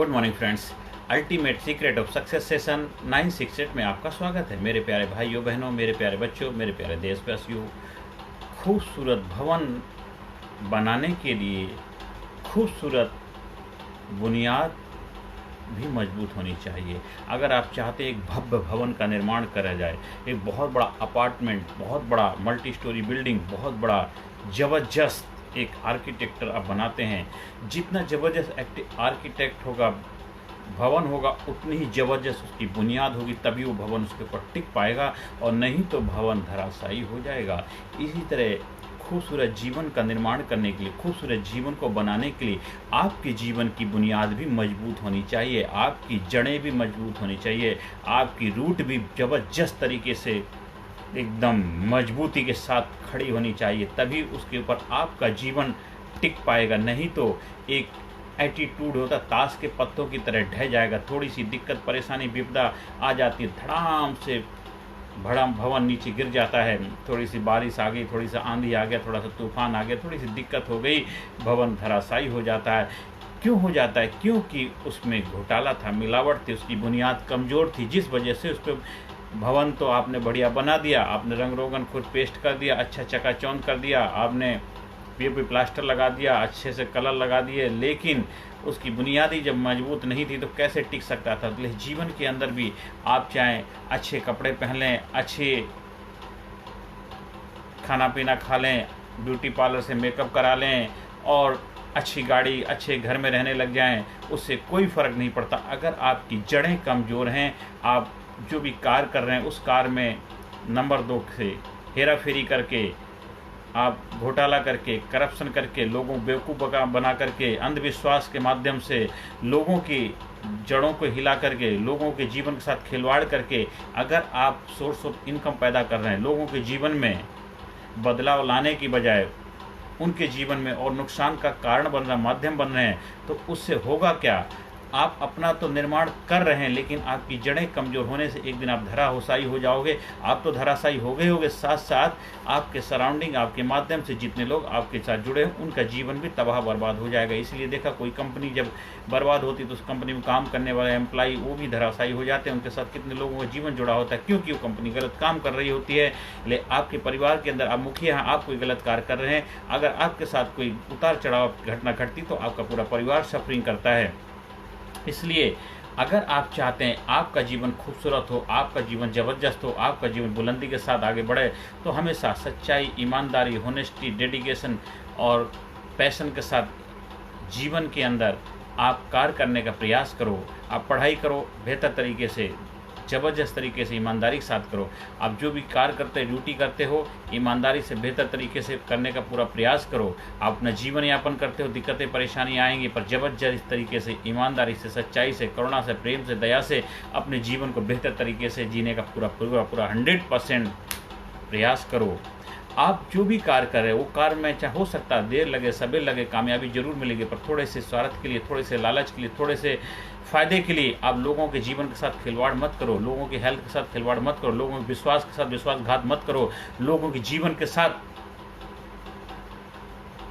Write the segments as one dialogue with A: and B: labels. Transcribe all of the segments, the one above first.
A: Good morning friends. Ultimate secret of success session 968 में आपका स्वागत है। मेरे प्यारे भाइयों बहनों, मेरे प्यारे बच्चों, मेरे प्यारे देशवासियों, खूबसूरत भवन बनाने के लिए खूबसूरत बुनियाद भी मजबूत होनी चाहिए। अगर आप चाहते हैं एक भव्य भवन का निर्माण करा जाए, एक बहुत बड़ा अपार्टमेंट, बहुत बड़ा मल्टी स्टोरी बिल्डिंग, बहुत बड़ा ज़बरदस्त एक आर्किटेक्टर आप बनाते हैं, जितना ज़बरदस्त आर्किटेक्ट होगा, भवन होगा, उतनी ही ज़बरदस्त उसकी बुनियाद होगी, तभी वो भवन उसके ऊपर टिक पाएगा, और नहीं तो भवन धराशायी हो जाएगा। इसी तरह खूबसूरत जीवन का निर्माण करने के लिए, खूबसूरत जीवन को बनाने के लिए आपके जीवन की बुनियाद भी मजबूत होनी चाहिए, आपकी जड़ें भी मजबूत होनी चाहिए, आपकी रूट भी ज़बरदस्त तरीके से एकदम मजबूती के साथ खड़ी होनी चाहिए, तभी उसके ऊपर आपका जीवन टिक पाएगा। नहीं तो एक एटीट्यूड होता ताश के पत्तों की तरह ढह जाएगा। थोड़ी सी दिक्कत परेशानी विपदा आ जाती है, धड़ाम से बड़ा भवन नीचे गिर जाता है। थोड़ी सी बारिश आ गई, थोड़ी सी आंधी आ गया, थोड़ा सा तूफान आ गया, थोड़ी सी दिक्कत हो गई, भवन धराशायी हो जाता है। क्यों हो जाता है? क्योंकि उसमें घोटाला था, मिलावट थी, उसकी बुनियाद कमज़ोर थी, जिस वजह से उस पर भवन तो आपने बढ़िया बना दिया, आपने रंग रोगन खुद पेस्ट कर दिया, अच्छा चकाचौंध कर दिया, आपने पीओपी प्लास्टर लगा दिया, अच्छे से कलर लगा दिए, लेकिन उसकी बुनियादी जब मजबूत नहीं थी तो कैसे टिक सकता था? तो जीवन के अंदर भी आप चाहें अच्छे कपड़े पहन लें, अच्छे खाना पीना खा लें, ब्यूटी पार्लर से मेकअप करा लें और अच्छी गाड़ी, अच्छे घर में रहने लग जाएं, उससे कोई फ़र्क नहीं पड़ता। अगर आपकी जड़ें कमज़ोर हैं, आप जो भी कार कर रहे हैं उस कार में नंबर 2 से हेरा फेरी करके, आप घोटाला करके, करप्शन करके, लोगों बेवकूफ़ बना करके, अंधविश्वास के माध्यम से लोगों की जड़ों को हिला करके, लोगों के जीवन के साथ खिलवाड़ करके अगर आप सोर्स ऑफ इनकम पैदा कर रहे हैं, लोगों के जीवन में बदलाव लाने की बजाय उनके जीवन में और नुकसान का कारण बन रहा, माध्यम बन रहे हैं, तो उससे होगा क्या? आप अपना तो निर्माण कर रहे हैं, लेकिन आपकी जड़ें कमज़ोर होने से एक दिन आप धराशायी हो जाओगे। आप तो धराशायी हो गए होगे, साथ साथ आपके सराउंडिंग, आपके माध्यम से जितने लोग आपके साथ जुड़े हैं उनका जीवन भी तबाह बर्बाद हो जाएगा। इसलिए देखा, कोई कंपनी जब बर्बाद होती तो उस कंपनी में काम करने वाले एम्प्लॉई वो भी धराशायी हो जाते हैं, उनके साथ कितने लोगों का जीवन जुड़ा होता है, क्योंकि वो कंपनी गलत काम कर रही होती है। ले आपके परिवार के अंदर आप मुखिया हैं, आप कोई गलत कार्य कर रहे हैं, अगर आपके साथ कोई उतार चढ़ाव घटना घटती तो आपका पूरा परिवार सफरिंग करता है। इसलिए अगर आप चाहते हैं आपका जीवन खूबसूरत हो, आपका जीवन ज़बरदस्त हो, आपका जीवन बुलंदी के साथ आगे बढ़े, तो हमेशा सच्चाई, ईमानदारी, होनेस्टी, डेडिकेशन और पैशन के साथ जीवन के अंदर आप कार्य करने का प्रयास करो। आप पढ़ाई करो बेहतर तरीके से, ज़बरदस्त तरीके से, ईमानदारी के साथ करो। आप जो भी कार्य करते, ड्यूटी करते हो, ईमानदारी से बेहतर तरीके से करने का पूरा प्रयास करो। आप अपना जीवन यापन करते हो, दिक्कतें परेशानी आएंगी, पर ज़बरदस्त तरीके से, ईमानदारी से, सच्चाई से, करुणा से, प्रेम से, दया से अपने जीवन को बेहतर तरीके से जीने का पूरा 100% प्रयास करो। आप जो भी कार्य कर रहे हो वो कार्य में चाहे हो सकता है देर लगे, सवेर लगे, कामयाबी जरूर मिलेगी, पर थोड़े से स्वार्थ के लिए, थोड़े से लालच के लिए, थोड़े से फ़ायदे के लिए आप लोगों के जीवन के साथ खिलवाड़ मत करो, लोगों की हेल्थ के साथ खिलवाड़ मत करो, लोगों के विश्वास के साथ विश्वासघात मत करो, लोगों के जीवन के साथ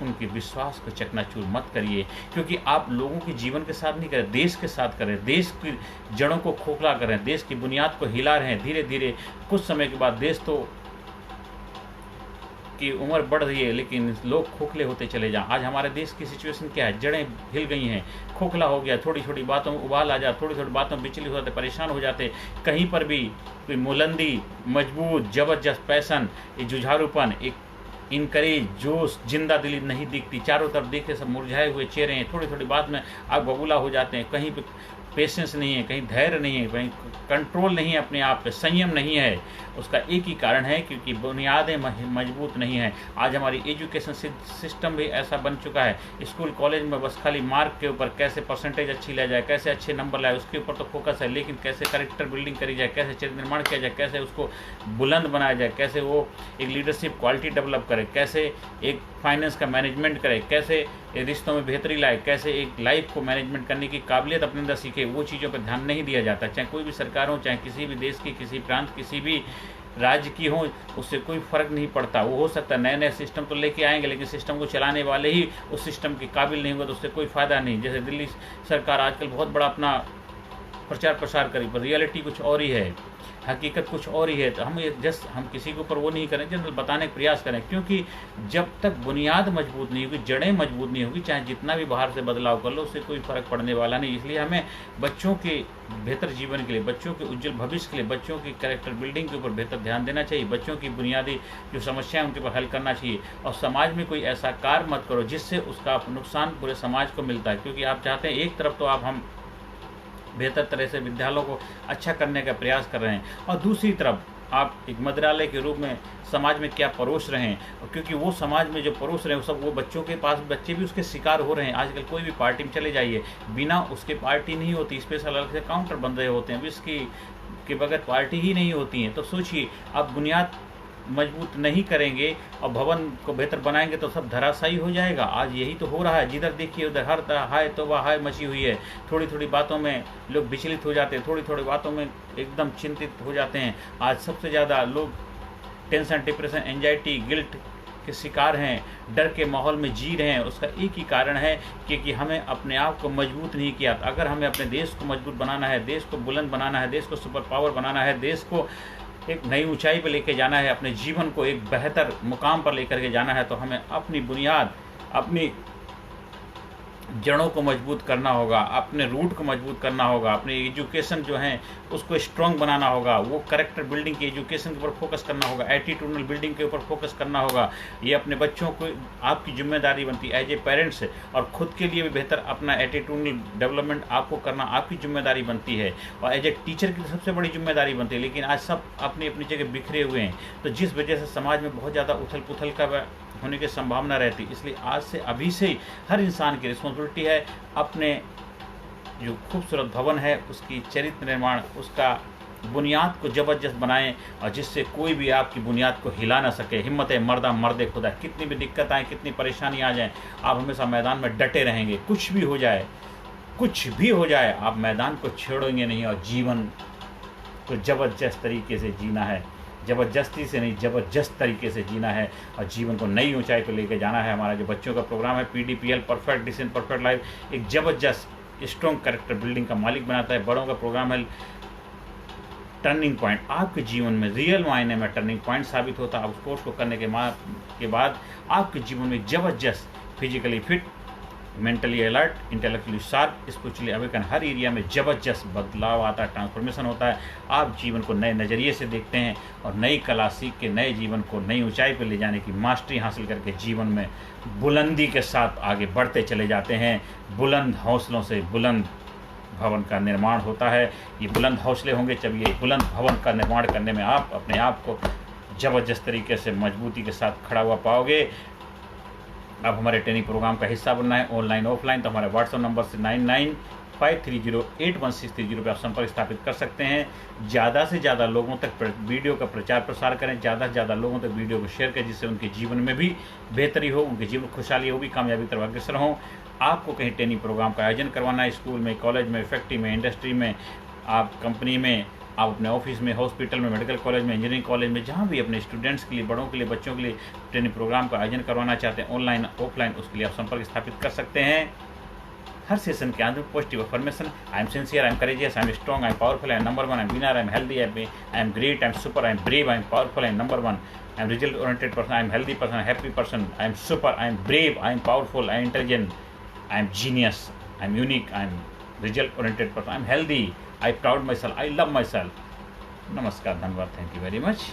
A: उनके विश्वास को चकनाचूर मत करिए, क्योंकि आप लोगों के जीवन के साथ नहीं करें, देश के साथ करें, देश की जड़ों को खोखला करें, देश की बुनियाद को हिला रहे हैं। धीरे धीरे कुछ समय के बाद देश तो की उम्र बढ़ रही है, लेकिन लोग खोखले होते चले जाएं। आज हमारे देश की सिचुएशन क्या है? जड़ें हिल गई हैं, खोखला हो गया, छोटी छोटी बातों में उबाल आ जाता, थोड़ी छोटी बातों में विचलित हो जाते, परेशान हो जाते। कहीं पर भी कोई बुलंदी, मजबूत, ज़बरदस्त पैशन, एक जुझारूपन, एक इनकरेज, जोश, जिंदा दिली नहीं दिखती। चारों तरफ देखे सब मुरझाए हुए चेहरे हैं, थोड़ी थोड़ी बात में आग बबूला हो जाते हैं। कहीं पे पेशेंस नहीं है, कहीं धैर्य नहीं है, कहीं कंट्रोल नहीं है, अपने आप पे संयम नहीं है। उसका एक ही कारण है, क्योंकि बुनियादें मजबूत नहीं हैं। आज हमारी एजुकेशन सिस्टम भी ऐसा बन चुका है, स्कूल कॉलेज में बस खाली मार्क के ऊपर, कैसे परसेंटेज अच्छी ले जाए, कैसे अच्छे नंबर लाए, उसके ऊपर तो फोकस है, लेकिन कैसे कैरेक्टर बिल्डिंग करी जाए, कैसे चरित्र निर्माण किया जाए, कैसे उसको बुलंद बनाया जाए, कैसे वो एक लीडरशिप क्वालिटी डेवलप करे, कैसे एक फाइनेंस का मैनेजमेंट करे, कैसे रिश्तों में बेहतरी लाए, कैसे एक लाइफ को मैनेजमेंट करने की काबिलियत अपने अंदर सीखे, वो चीज़ों पर ध्यान नहीं दिया जाता। चाहे कोई भी सरकार हो, चाहे किसी भी देश की, किसी प्रांत, किसी भी राज्य की हों, उससे कोई फ़र्क नहीं पड़ता। वो हो सकता है नए नए सिस्टम तो लेके आएंगे, लेकिन सिस्टम को चलाने वाले ही उस सिस्टम के काबिल नहीं होंगे तो उससे कोई फ़ायदा नहीं। जैसे दिल्ली सरकार आजकल बहुत बड़ा अपना प्रचार प्रसार करी, पर रियलिटी कुछ और ही है, हकीकत कुछ और ही है। तो हम किसी के ऊपर वो नहीं करें, जनरल बताने का प्रयास करें, क्योंकि जब तक बुनियाद मजबूत नहीं होगी, जड़ें मजबूत नहीं होगी, चाहे जितना भी बाहर से बदलाव कर लो उससे कोई फ़र्क पड़ने वाला नहीं। इसलिए हमें बच्चों के बेहतर जीवन के लिए, बच्चों के उज्जवल भविष्य के लिए, बच्चों की कैरेक्टर बिल्डिंग के ऊपर बेहतर ध्यान देना चाहिए। बच्चों की बुनियादी जो समस्याएं उनके ऊपर हल करना चाहिए, और समाज में कोई ऐसा कार्य मत करो जिससे उसका नुकसान पूरे समाज को मिलता है। क्योंकि आप चाहते हैं एक तरफ तो हम बेहतर तरह से विद्यालयों को अच्छा करने का प्रयास कर रहे हैं, और दूसरी तरफ आप एक मंत्रालय के रूप में समाज में क्या परोस रहे हैं, और क्योंकि वो समाज में जो परोस रहे हैं वो सब वो बच्चों के पास, बच्चे भी उसके शिकार हो रहे हैं। आजकल कोई भी पार्टी में चले जाइए, बिना उसके पार्टी नहीं होती, स्पेशल अलग से काउंटर बन रहे होते हैं, विस्की के बगैर पार्टी ही नहीं होती है। तो सोचिए, आप बुनियाद मजबूत नहीं करेंगे और भवन को बेहतर बनाएंगे तो सब धराशायी हो जाएगा। आज यही तो हो रहा है, जिधर देखिए उधर हर तरह हाय तौबा हाय मची हुई है। थोड़ी थोड़ी बातों में लोग विचलित हो जाते हैं, थोड़ी थोड़ी बातों में एकदम चिंतित हो जाते हैं। आज सबसे ज़्यादा लोग टेंशन, डिप्रेशन, एंजाइटी, गिल्ट के शिकार हैं, डर के माहौल में जी रहे हैं। उसका एक ही कारण है कि हमें अपने आप को मजबूत नहीं किया। अगर हमें अपने देश को मजबूत बनाना है, देश को बुलंद बनाना है, देश को सुपर पावर बनाना है, देश को एक नई ऊंचाई पर लेके जाना है, अपने जीवन को एक बेहतर मुकाम पर लेकर के जाना है, तो हमें अपनी बुनियाद, अपनी जड़ों को मजबूत करना होगा, अपने रूट को मजबूत करना होगा, अपने एजुकेशन जो है उसको स्ट्रॉन्ग बनाना होगा, वो कैरेक्टर बिल्डिंग की एजुकेशन के ऊपर फोकस करना होगा, एटीट्यूडनल बिल्डिंग के ऊपर फोकस करना होगा। ये अपने बच्चों को आपकी जिम्मेदारी बनती है एज ए पेरेंट्स, और खुद के लिए भी बेहतर अपना एटीट्यूडनल डेवलपमेंट आपको करना आपकी जिम्मेदारी बनती है, और एज ए टीचर की सबसे बड़ी जिम्मेदारी बनती है। लेकिन आज सब अपनी अपनी जगह बिखरे हुए हैं, तो जिस वजह से समाज में बहुत ज़्यादा उथल पुथल का होने की संभावना रहती। इसलिए आज से अभी से ही हर इंसान की रिस्पॉन्सिबिलिटी है अपने जो खूबसूरत भवन है उसकी चरित्र निर्माण, उसका बुनियाद को ज़बरदस्त बनाएं, और जिससे कोई भी आपकी बुनियाद को हिला ना सके। हिम्मत है मर्दा मर्दे खुदा, कितनी भी दिक्कत आए, कितनी परेशानी आ जाए, आप हमेशा मैदान में डटे रहेंगे। कुछ भी हो जाए, कुछ भी हो जाए, आप मैदान को छोड़ेंगे नहीं, और जीवन को ज़बरदस्त तरीके से जीना है। ज़बरदस्ती से नहीं, ज़बरदस्त तरीके से जीना है, और जीवन को नई ऊंचाई पर लेके जाना है। हमारा जो बच्चों का प्रोग्राम है PDPL, perfect decision perfect life, एक ज़बरदस्त स्ट्रॉन्ग कैरेक्टर बिल्डिंग का मालिक बनाता है। बड़ों का प्रोग्राम है टर्निंग पॉइंट, आपके जीवन में रियल मायने में टर्निंग पॉइंट साबित होता है। आप उस कोर्स को करने के बाद आपके जीवन में ज़बरदस्त physically fit, mentally alert, intellectually sharp, spiritually awaken, हर एरिया में ज़बरदस्त बदलाव आता है, ट्रांसफॉर्मेशन होता है। आप जीवन को नए नज़रिए से देखते हैं, और नई कला सीख के नए जीवन को नई ऊंचाई पर ले जाने की मास्टरी हासिल करके जीवन में बुलंदी के साथ आगे बढ़ते चले जाते हैं। बुलंद हौसलों से बुलंद भवन का निर्माण होता है। ये बुलंद हौसले होंगे जब ये बुलंद भवन का निर्माण करने में आप अपने आप को ज़बरदस्त तरीके से मजबूती के साथ खड़ा हुआ पाओगे। अब हमारे ट्रेनिंग प्रोग्राम का हिस्सा बनना है, ऑनलाइन ऑफलाइन, तो हमारे व्हाट्सएप नंबर से 9953081630 पर आप संपर्क स्थापित कर सकते हैं। ज़्यादा से ज़्यादा लोगों तक वीडियो का प्रचार प्रसार करें, ज़्यादा से ज़्यादा लोगों तक वीडियो को शेयर करें, जिससे उनके जीवन में भी बेहतरी हो, उनके जीवन खुशहाली हो, भी कामयाबी तरफ अग्रसर हों। आपको कहीं ट्रेनिंग प्रोग्राम का आयोजन करवाना है, स्कूल में, कॉलेज में, फैक्ट्री में, इंडस्ट्री में, आप कंपनी में, आप अपने ऑफिस में, हॉस्पिटल में, मेडिकल कॉलेज में, इंजीनियरिंग कॉलेज में, जहाँ भी अपने स्टूडेंट्स के लिए, बड़ों के लिए, बच्चों के लिए ट्रेनिंग प्रोग्राम का आयोजन करवाना चाहते हैं, ऑनलाइन ऑफलाइन, उसके लिए आप संपर्क स्थापित कर सकते हैं। हर सेशन के अंदर positive affirmation, I am sincere, I am courageous, I am strong, I am powerful, I am number 1, I am winner, I am healthy, I am great, I am super, I am brave, I am powerful, I am number 1, I am result oriented person, I am healthy person, happy person, I am super, I am brave, I am powerful, I am intelligent, I am genius, I am unique, I am result oriented person, I am healthy, I proud my self, I love my self. नमस्कार, धन्यवाद, thank you very much.